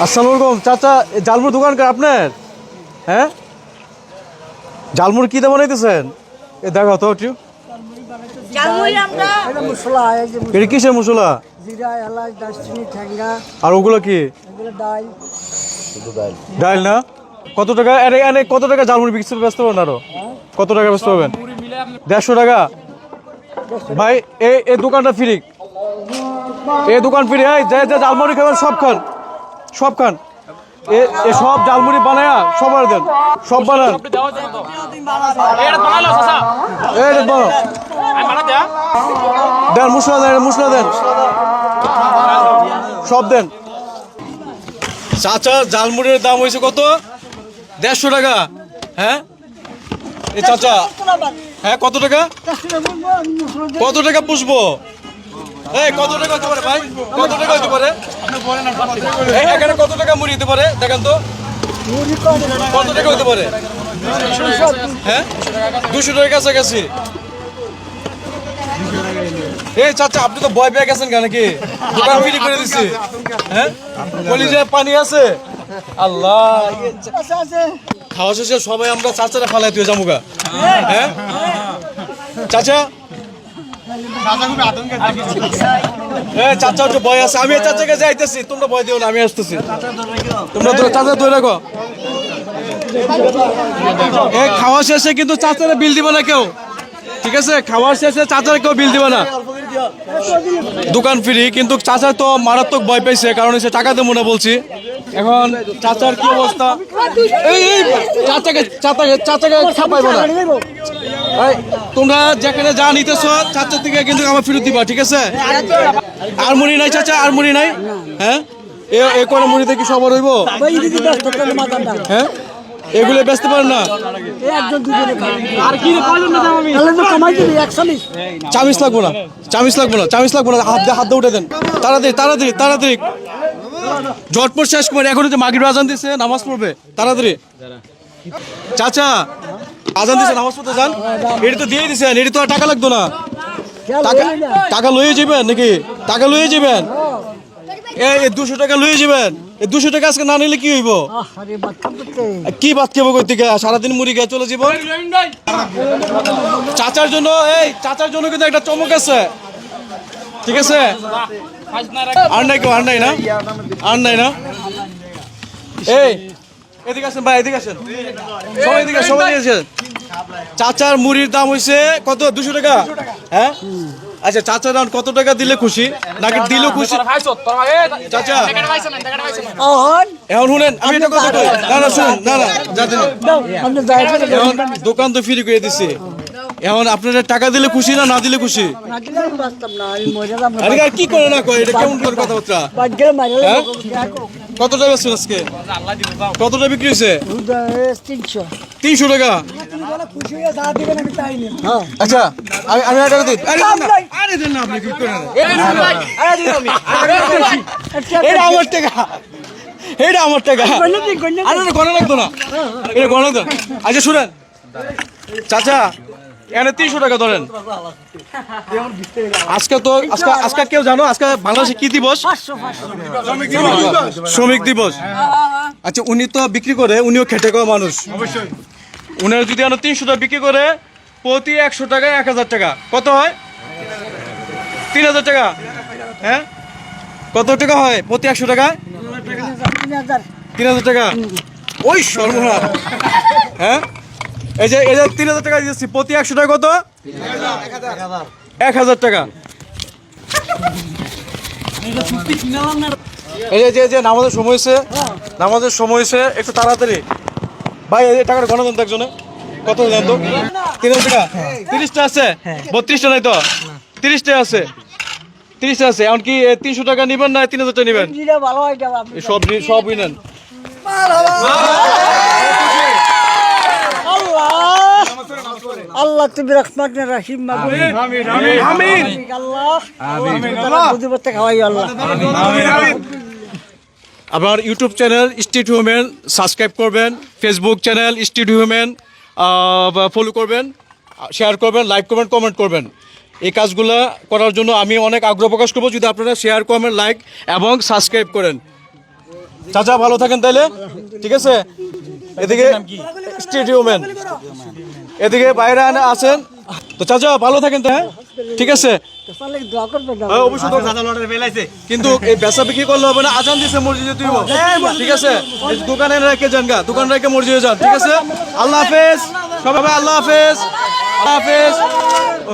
আসসালামু আলাইকুম চাচা, জালমুড়ি দোকান কে আপনার? হ্যাঁ, জালমুড়ি কি দিয়ে বানাইতেছেন? এ দেখো তো একটু। এটা কিসের মশলা? আর ওগুলো কি? ডাল না? কত টাকা এনে কত টাকা জালমুড়ি বেচতে পারবেন? আরো কত টাকা বেচতে পারবেন? 150 টাকা। ভাই এই দোকানটা ফ্রি, এই দোকান ফ্রি। এই যে জালমুড়ি খাবেন সব খান, সব খান। এ সব জালমুড়ি বানায়া সবার দেন, সব বানান। দেন মশলা, দেন মশলা, দেন সব দেন। চাচা জালমুড়ির দাম হয়েছে কত? 150 টাকা। হ্যাঁ এ চাচা, হ্যাঁ কত টাকা? কত টাকা পুষবো? এই কত টাকা হতে পারে ভাই? কত টাকা হতে পারে? এখানে কত টাকা মুড়ি হতে পারে দেখেন তো? কত টাকা হতে পারে? হ্যাঁ 200 টাকার কাছাকাছি। এই চাচা আপনি তো ভয় পেয়ে গেছেন কেন? কি দোকান ফ্রি করে দিচ্ছি? হ্যাঁ কলিজায় পানি আছে? আল্লাহ, খাওয়া শেষে সবাই আমরা চাচারা ফালাই তুই জামুগা। হ্যাঁ চাচা, চাচা একটু ভয় আছে। আমি চাচাকে যাইতেছি, তোমরা ভয় দিও না, আমি আসতেছি। তোমরা চাচা ধরে রাখো। খাওয়া শেষে কিন্তু চাচারা বিল দিবে না কেউ, ঠিক আছে? খাওয়ার শেষে চাচারা কেউ বিল দিবে না, দোকান ফ্রি। কিন্তু চাচা তো মারাত্মক ভয় পাইছে, কারণ হচ্ছে টাকা দেবো না বলছি। এখন চাচার কি অবস্থা? এই চাচাকে ছাপাইবো না। তোমরা যেখানে যা নিতেছো চাচার থেকে কিন্তু আমার ফেরত দিবা, ঠিক আছে? আর মুড়ি নাই চাচা? আর মুড়ি নাই? হ্যাঁ এ করে মুড়িতে কি সবার হইব? হ্যাঁ এগুলো বেচতে পারেন না? চামিচ লাগবো না, চামিচ লাগবো না, চামিচ লাগবো না। হাত দিয়ে উঠে দেন, তাড়াতাড়ি তাড়াতাড়ি তাড়াতাড়ি, ঝটপট শেষ করে। এখন যে মাগরিব আজান দিচ্ছে, নামাজ পড়বে তাড়াতাড়ি। চাচা আজান দিচ্ছে, নামাজ পড়তে যান। এটা তো দিয়ে দিচ্ছেন, এটা তো আর টাকা লাগতো না। টাকা লইয়ে যাবেন নাকি? টাকা লইয়ে যাবেন? এই 200 টাকা লইয়ে যাবেন। এই 200 টাকা আজকে না নিলে কি হইব? কি ভাত খাবো কই থেকে? সারাদিন মুড়ি খেয়ে চলে যাব। চাচার জন্য, এই চাচার জন্য কিন্তু একটা চমক আছে, ঠিক আছে? আর নাই কেউ? আর নাই না? আর নাই না? এই এদিকে আসেন ভাই, এদিকে আসেন সবাই, এদিকে সবাই আসেন। চাচার মুড়ির দাম হইছে কত? 200 টাকা। হ্যাঁ আচ্ছা, চাচার কত টাকা দিলে খুশি? নাকি দিলেও খুশি? চাচা এখন শুনেন, আমি এটা কথা কই। না না শুনুন, না না এখন দোকান তো ফ্রি করে দিছি। এখন আপনারা টাকা দিলে খুশি না দিলে খুশি? আর কি করে না কয়, এটা কেমন করে কথাবার্তা? কত টাকা ছিল আজকে? কত টাকা বিক্রি হয়েছে? 300 টাকা। আচ্ছা আমি টাকা দিই। আরে দেন না, আপনি কি করেন? এটা আমার টাকা, এটা আমার টাকা। আরে গণনা লাগতো না, এটা গণনা লাগতো। আচ্ছা শুনেন চাচা, এখানে 300 টাকা ধরেন। আজকে তো আজকে কেউ জানো আজকে বাংলাদেশে কি দিবস? শ্রমিক দিবস। আচ্ছা উনি তো বিক্রি করে, উনিও খেটে খাওয়া মানুষ। উনার যদি 300 টাকা বিক্রি করে, প্রতি 100 টাকায় 1000 টাকা, কত হয়? 3000 টাকা। হ্যাঁ কত টাকা হয় প্রতি 100 টাকায়? 3000 টাকা। ওই সর্বনাশ। হ্যাঁ এই যে 3000 টাকা দিয়েছি, প্রতি 100 টাকা কত? 1000 টাকা। এই যে নামাজের সময় হয়েছে, নামাজের সময় হয়েছে, একটু তাড়াতাড়ি ভাই। এই টাকাটা গণতন্ত্র তো একজনে কত দেন তো? 3000 টাকা। 30টা আছে? 32টা নাই তো? 30টা আছে, 30টা আছে। এমনকি 300 টাকা নিবেন না 3000 টাকা নিবেন? সবই নেন। আল্লাহ তুমি রহমানের রহিম, আমিন আমিন আল্লাহ বুঝতে খাওয়াই আল্লাহ। আপনার YouTube channel Street Human subscribe করবেন, Facebook channel Street Human follow করবেন, শেয়ার করবেন, লাইক করবেন, কমেন্ট করবেন। এই কাজগুলো করার জন্য আমি অনেক আগ্রহ প্রকাশ করবো যদি আপনারা শেয়ার, কমেন্ট, লাইক এবং সাবস্ক্রাইব করেন। চাচা ভালো থাকেন তাইলে, ঠিক আছে। এদিকে স্টেডিয়ামেন, এদিকে বাইরে আছেন। তো চাচা ভালো থাকেন তো, হ্যাঁ ঠিক আছে। দোয়া করবে না। হ্যাঁ, অবশ্যই তো। কিন্তু এই বেচা বিক্রি করলে হবে না, আজান দিছে মসজিদে তুই, ঠিক আছে। এই দোকানে রেখে যান গা, দোকান রেখে মসজিদে যান, ঠিক আছে। আল্লাহ হাফেজ সবাই, আল্লাহ হাফেজ, আল্লাহ হাফেজ।